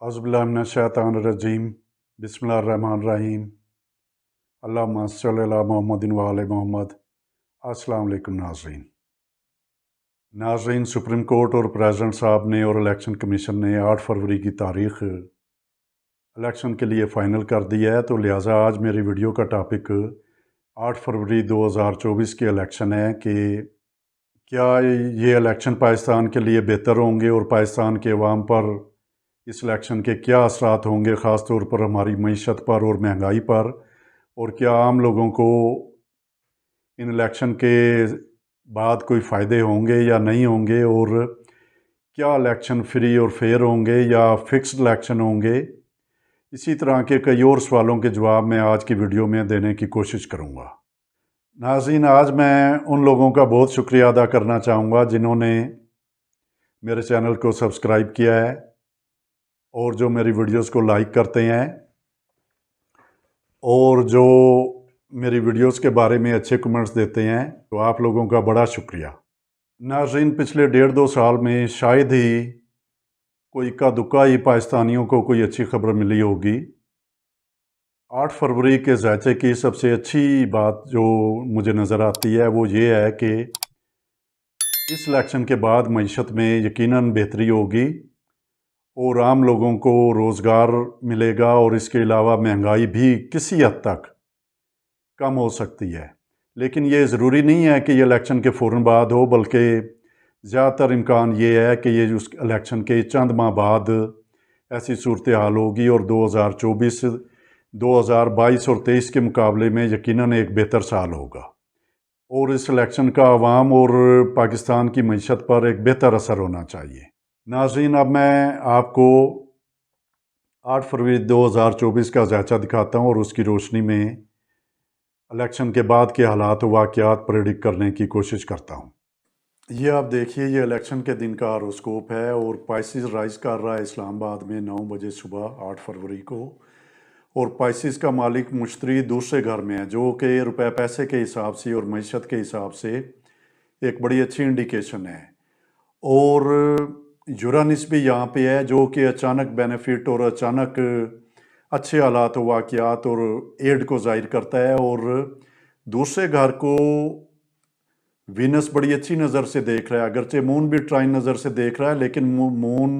औज़ुबिल्लाहिमिनश्शैतानिर्रजीम बिस्मिल्लाहिर्रहमानिर्रहीम अल्लाहुम्मा सल्लि अला मुहम्मदिन व आले मोहम्मद। अस्सलाम वालेकुम नाज़रीन, सुप्रीम कोर्ट और प्रेसिडेंट साहब ने और इलेक्शन कमीशन ने 8 फरवरी की तारीख़ इलेक्शन के लिए फ़ाइनल कर दिया है। तो लिहाजा आज मेरी वीडियो का टॉपिक 8 फरवरी 2024 के इलेक्शन है कि क्या ये इलेक्शन पाकिस्तान के लिए बेहतर होंगे और पाकिस्तान के अवाम पर इस इलेक्शन के क्या असरात होंगे, ख़ास तौर पर हमारी मईशत पर और महंगाई पर, और क्या आम लोगों को इन इलेक्शन के बाद कोई फ़ायदे होंगे या नहीं होंगे, और क्या इलेक्शन फ्री और फेयर होंगे या फिक्स्ड इलेक्शन होंगे। इसी तरह के कई और सवालों के जवाब मैं आज की वीडियो में देने की कोशिश करूँगा। नाज़रीन, आज मैं उन लोगों का बहुत शुक्रिया अदा करना चाहूँगा जिन्होंने मेरे चैनल को सब्सक्राइब किया है और जो मेरी वीडियोस को लाइक करते हैं और जो मेरी वीडियोस के बारे में अच्छे कमेंट्स देते हैं, तो आप लोगों का बड़ा शुक्रिया। नाज़रीन, पिछले 1.5-2 साल में शायद ही कोई इक्का दुक्का ही पाकिस्तानियों को कोई अच्छी खबर मिली होगी। 8 फरवरी के ज़ायचे की सबसे अच्छी बात जो मुझे नज़र आती है वो ये है कि इस इलेक्शन के बाद मईशत में यकीनन बेहतरी होगी और आम लोगों को रोज़गार मिलेगा, और इसके अलावा महंगाई भी किसी हद तक कम हो सकती है। लेकिन ये ज़रूरी नहीं है कि ये इलेक्शन के फ़ौरन बाद हो, बल्कि ज़्यादातर इम्कान ये है कि ये उस इलेक्शन के चंद माह बाद ऐसी सूरत हाल होगी और 2024, 2022 और 23 के मुकाबले में यकीनन एक बेहतर साल होगा, और इस इलेक्शन का अवाम और पाकिस्तान की मईशत पर एक बेहतर असर होना चाहिए। नाज़रीन, अब मैं आपको 8 फरवरी 2024 का ज़ायचा दिखाता हूँ और उसकी रोशनी में इलेक्शन के बाद के हालात व वाक़यात प्रेडिक्ट करने की कोशिश करता हूँ। ये आप देखिए, ये इलेक्शन के दिन का हॉरोस्कोप है और पाइसिस राइज कर रहा है इस्लामाबाद में 9 बजे सुबह 8 फरवरी को, और पाइसिस का मालिक मुश्तरी दूसरे घर में है, जो कि रुपए पैसे के हिसाब से और मईशत के हिसाब से एक बड़ी अच्छी इंडिकेशन है। और यूरानिस भी यहाँ पे है, जो कि अचानक बेनिफिट और अचानक अच्छे हालात वाक़यात और एड को ज़ाहिर करता है। और दूसरे घर को वीनस बड़ी अच्छी नज़र से देख रहा है, अगरचे मून भी ट्राइन नज़र से देख रहा है, लेकिन मून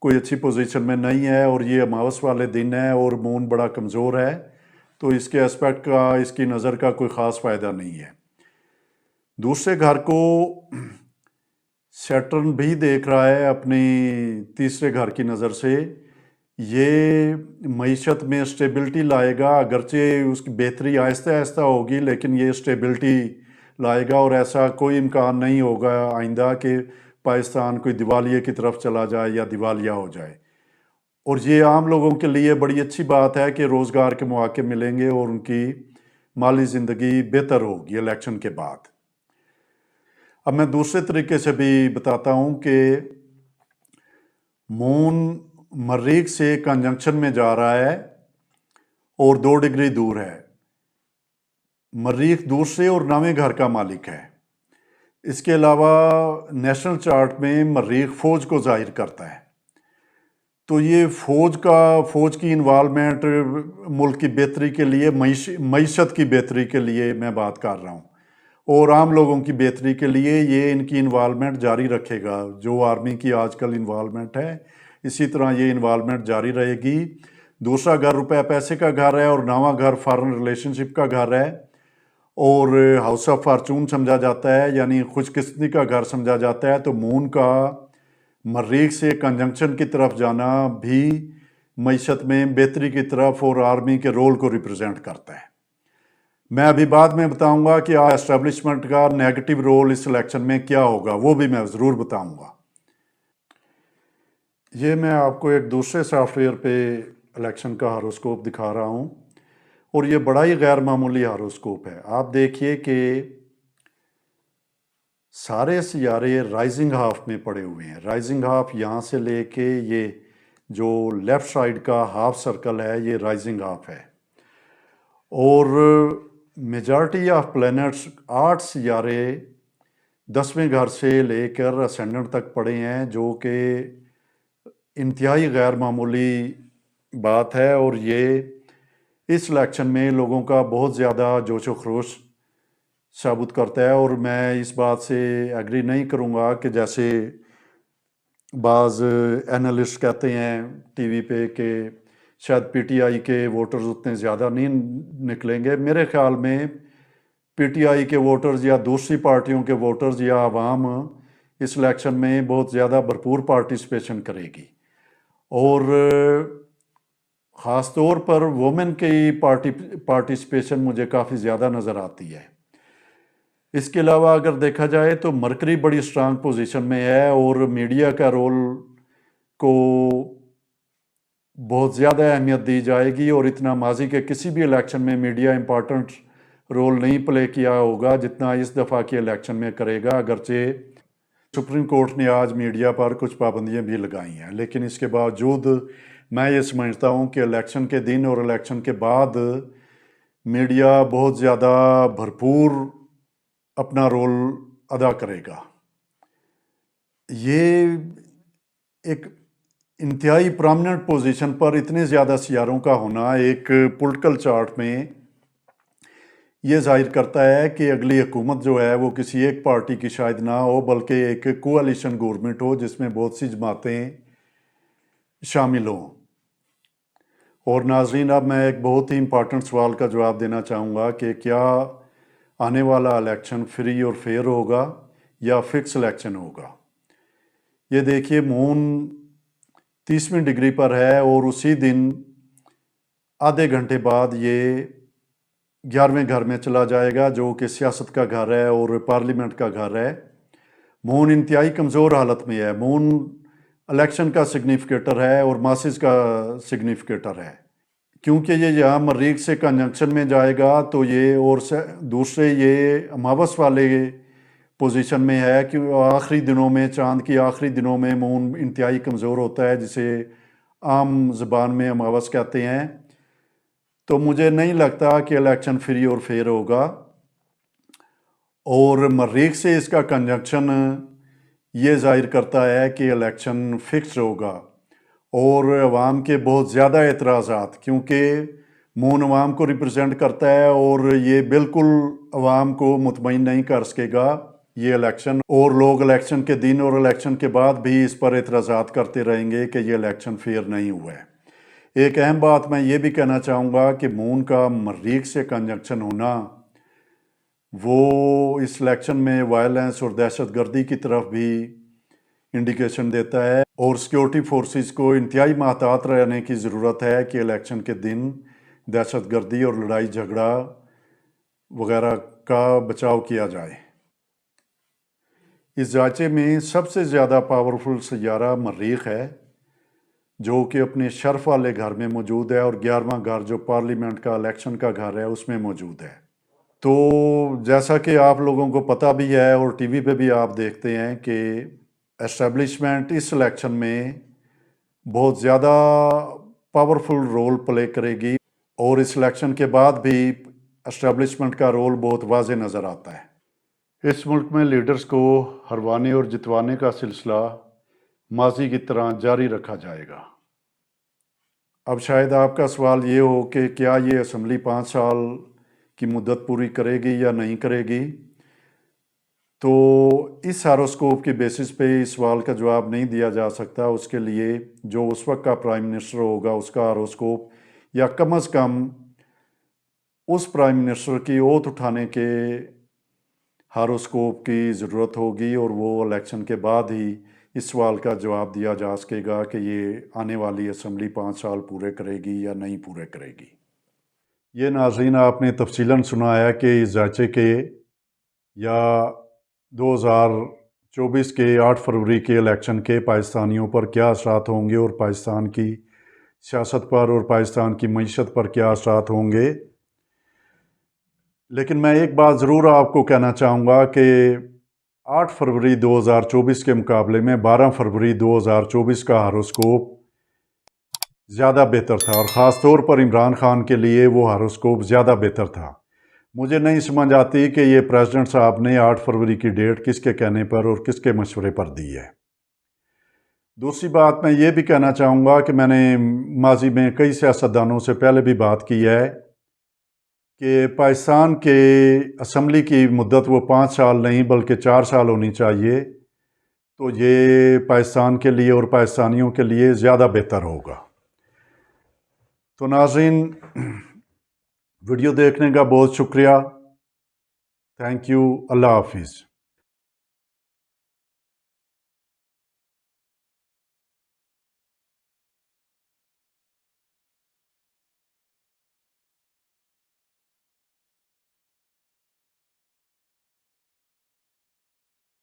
कोई अच्छी पोजीशन में नहीं है और ये अमावस वाले दिन है और मून बड़ा कमज़ोर है, तो इसके एस्पेक्ट का, इसकी नज़र का कोई ख़ास फ़ायदा नहीं है। दूसरे घर को सैटर्न भी देख रहा है अपनी तीसरे घर की नज़र से। ये मईशत में स्टेबिलिटी लाएगा, अगरचे उसकी बेहतरी आहिस्ता आहिस्ता होगी, लेकिन ये स्टेबिलिटी लाएगा, और ऐसा कोई इम्कान नहीं होगा आइंदा कि पाकिस्तान कोई दिवालिये की तरफ चला जाए या दिवालिया हो जाए। और ये आम लोगों के लिए बड़ी अच्छी बात है कि रोज़गार के मौके मिलेंगे और उनकी माली ज़िंदगी बेहतर होगी इलेक्शन के बाद। अब मैं दूसरे तरीके से भी बताता हूँ कि मून मरीख से कंजंक्शन में जा रहा है और 2 डिग्री दूर है। मरीख दूसरे और 9वें घर का मालिक है। इसके अलावा नेशनल चार्ट में मरीख फौज को जाहिर करता है, तो ये फौज की इन्वॉल्वमेंट मुल्क की बेहतरी के लिए, मईशत की बेहतरी के लिए मैं बात कर रहा हूँ, और आम लोगों की बेहतरी के लिए ये इनकी इन्वॉल्वमेंट जारी रखेगा। जो आर्मी की आजकल इन्वॉल्वमेंट है, इसी तरह ये इन्वॉल्वमेंट जारी रहेगी। दूसरा घर रुपए पैसे का घर है और 9वां घर फॉरेन रिलेशनशिप का घर है, और हाउस ऑफ फॉर्चून समझा जाता है, यानी खुशकिस्मती का घर समझा जाता है। तो मून का मरीख से कंजंक्शन की तरफ जाना भी मईशत में बेहतरी की तरफ और आर्मी के रोल को रिप्रेजेंट करता है। मैं अभी बाद में बताऊंगा कि एस्टेब्लिशमेंट का नेगेटिव रोल इस इलेक्शन में क्या होगा, वो भी मैं ज़रूर बताऊंगा। ये मैं आपको एक दूसरे सॉफ्टवेयर पे इलेक्शन का हारोस्कोप दिखा रहा हूँ, और ये बड़ा ही गैर मामूली हारोस्कोप है। आप देखिए कि सारे सियारे राइजिंग हाफ में पड़े हुए हैं। राइजिंग हाफ यहाँ से लेके ये जो लेफ़्ट साइड का हाफ सर्कल है, ये राइजिंग हाफ है, और मेजॉरिटी ऑफ प्लैनेट्स 8 सियारे 10वें घर से लेकर असेंडेंट तक पड़े हैं, जो कि इंतहाई गैर मामूली बात है और ये इस इलेक्शन में लोगों का बहुत ज़्यादा जोश व खरोश साबित करता है। और मैं इस बात से एग्री नहीं करूँगा कि जैसे बाज़ एनालिस्ट कहते हैं टीवी पे कि शायद पीटीआई के वोटर्स उतने ज़्यादा नहीं निकलेंगे। मेरे ख्याल में पीटीआई के वोटर्स या दूसरी पार्टियों के वोटर्स या आवाम इस इलेक्शन में बहुत ज़्यादा भरपूर पार्टिसिपेशन करेगी और ख़ास तौर पर वुमेन की पार्टिसिपेशन मुझे काफ़ी ज़्यादा नज़र आती है। इसके अलावा अगर देखा जाए तो मरकरी बड़ी स्ट्रांग पोजीशन में है और मीडिया का रोल को बहुत ज़्यादा अहमियत दी जाएगी और इतना माजी के किसी भी इलेक्शन में मीडिया इम्पॉर्टेंट रोल नहीं प्ले किया होगा जितना इस दफ़ा के इलेक्शन में करेगा। अगरचे सुप्रीम कोर्ट ने आज मीडिया पर कुछ पाबंदियां भी लगाई हैं, लेकिन इसके बावजूद मैं ये समझता हूँ कि इलेक्शन के दिन और इलेक्शन के बाद मीडिया बहुत ज़्यादा भरपूर अपना रोल अदा करेगा। ये एक इंतहाई प्रोमिनेंट पोजीशन पर इतने ज़्यादा सियारों का होना एक पॉलिटिकल चार्ट में ये जाहिर करता है कि अगली हुकूमत जो है वो किसी एक पार्टी की शायद ना हो बल्कि एक कोalition गवर्नमेंट हो जिसमें बहुत सी जमातें शामिल हों। और नाजरीन, अब मैं एक बहुत ही इम्पॉर्टेंट सवाल का जवाब देना चाहूँगा कि क्या आने वाला इलेक्शन फ्री और फेयर होगा या फिक्स इलेक्शन होगा। ये देखिए, मून 30वीं डिग्री पर है और उसी दिन आधे घंटे बाद ये 11वें घर में चला जाएगा जो कि सियासत का घर है और पार्लियामेंट का घर है। मून इंतहाई कमज़ोर हालत में है। मून इलेक्शन का सिग्निफिकेटर है और मासिस का सिग्निफिकेटर है, क्योंकि ये यहाँ मरीख से कंजंक्शन में जाएगा तो ये और दूसरे ये अमावस वाले पोजीशन में है कि आखिरी दिनों में, चांद की आखिरी दिनों में मून इंतहाई कमज़ोर होता है जिसे आम ज़बान में अमावस कहते हैं। तो मुझे नहीं लगता कि इलेक्शन फ्री और फेयर होगा और मरीख से इसका कंजंक्शन ये जाहिर करता है कि इलेक्शन फिक्स होगा और अवाम के बहुत ज़्यादा एतराज़ात, क्योंकि मून अवाम को रिप्रेजेंट करता है और ये बिल्कुल अवाम को मुतमईन नहीं कर सकेगा ये इलेक्शन। और लोग इलेक्शन के दिन और इलेक्शन के बाद भी इस पर एतराज़ात करते रहेंगे कि ये इलेक्शन फेयर नहीं हुआ है। एक अहम बात मैं ये भी कहना चाहूँगा कि मून का मरीख से कंजंक्शन होना वो इस इलेक्शन में वायलेंस और दहशतगर्दी की तरफ भी इंडिकेशन देता है और सिक्योरिटी फोर्सेस को इंतहाई महतात रहने की ज़रूरत है कि इलेक्शन के दिन दहशतगर्दी और लड़ाई झगड़ा वगैरह का बचाव किया जाए। इस जांचे में सबसे ज़्यादा पावरफुल सैयारा मरीख है जो कि अपने शर्फ वाले घर में मौजूद है और 11वां घर जो पार्लियामेंट का इलेक्शन का घर है उसमें मौजूद है। तो जैसा कि आप लोगों को पता भी है और टीवी पे भी आप देखते हैं कि एस्टेब्लिशमेंट इस इलेक्शन में बहुत ज़्यादा पावरफुल रोल प्ले करेगी और इस इलेक्शन के बाद भी एस्टेब्लिशमेंट का रोल बहुत वाज़े नज़र आता है। इस मुल्क में लीडर्स को हरवाने और जितवाने का सिलसिला माजी की तरह जारी रखा जाएगा। अब शायद आपका सवाल ये हो कि क्या ये असम्बली 5 साल की मुद्दत पूरी करेगी या नहीं करेगी। तो इस हारोस्कोप के बेसिस पे इस सवाल का जवाब नहीं दिया जा सकता। उसके लिए जो उस वक्त का प्राइम मिनिस्टर होगा उसका हारोस्कोप या कम अज़ कम उस प्राइम मिनिस्टर की ओथ उठाने के हारोस्कोप की ज़रूरत होगी और वो इलेक्शन के बाद ही इस सवाल का जवाब दिया जा सकेगा कि ये आने वाली असम्बली 5 साल पूरे करेगी या नहीं पूरे करेगी। ये नाज़रीन, आपने तफसीलन सुना है कि इस जांचे के या 2024 के 8 फरवरी के इलेक्शन के पाकिस्तानियों पर क्या असरात होंगे और पाकिस्तान की सियासत पर और पाकिस्तान की मईशत पर क्या असरात होंगे। लेकिन मैं एक बात ज़रूर आपको कहना चाहूँगा कि 8 फरवरी 2024 के मुकाबले में 12 फरवरी 2024 का हारोस्कोप ज़्यादा बेहतर था और ख़ास तौर पर इमरान खान के लिए वो हारोस्कोप ज़्यादा बेहतर था। मुझे नहीं समझ आती कि ये प्रेसिडेंट साहब ने 8 फरवरी की डेट किसके कहने पर और किसके मशवरे पर दी है। دوسری بات میں یہ بھی کہنا چاہوں گا کہ میں نے ماضی میں کئی سیاستدانوں سے پہلے بھی بات کی ہے کہ پاکستان کے اسمبلی کی مدت وہ 5 سال نہیں بلکہ 4 سال ہونی چاہیے، تو یہ پاکستان کے لیے اور پاکستانیوں کے لیے زیادہ بہتر ہوگا۔ تو ناظرین، ویڈیو دیکھنے کا بہت شکریہ، تھینک یو، اللہ حافظ۔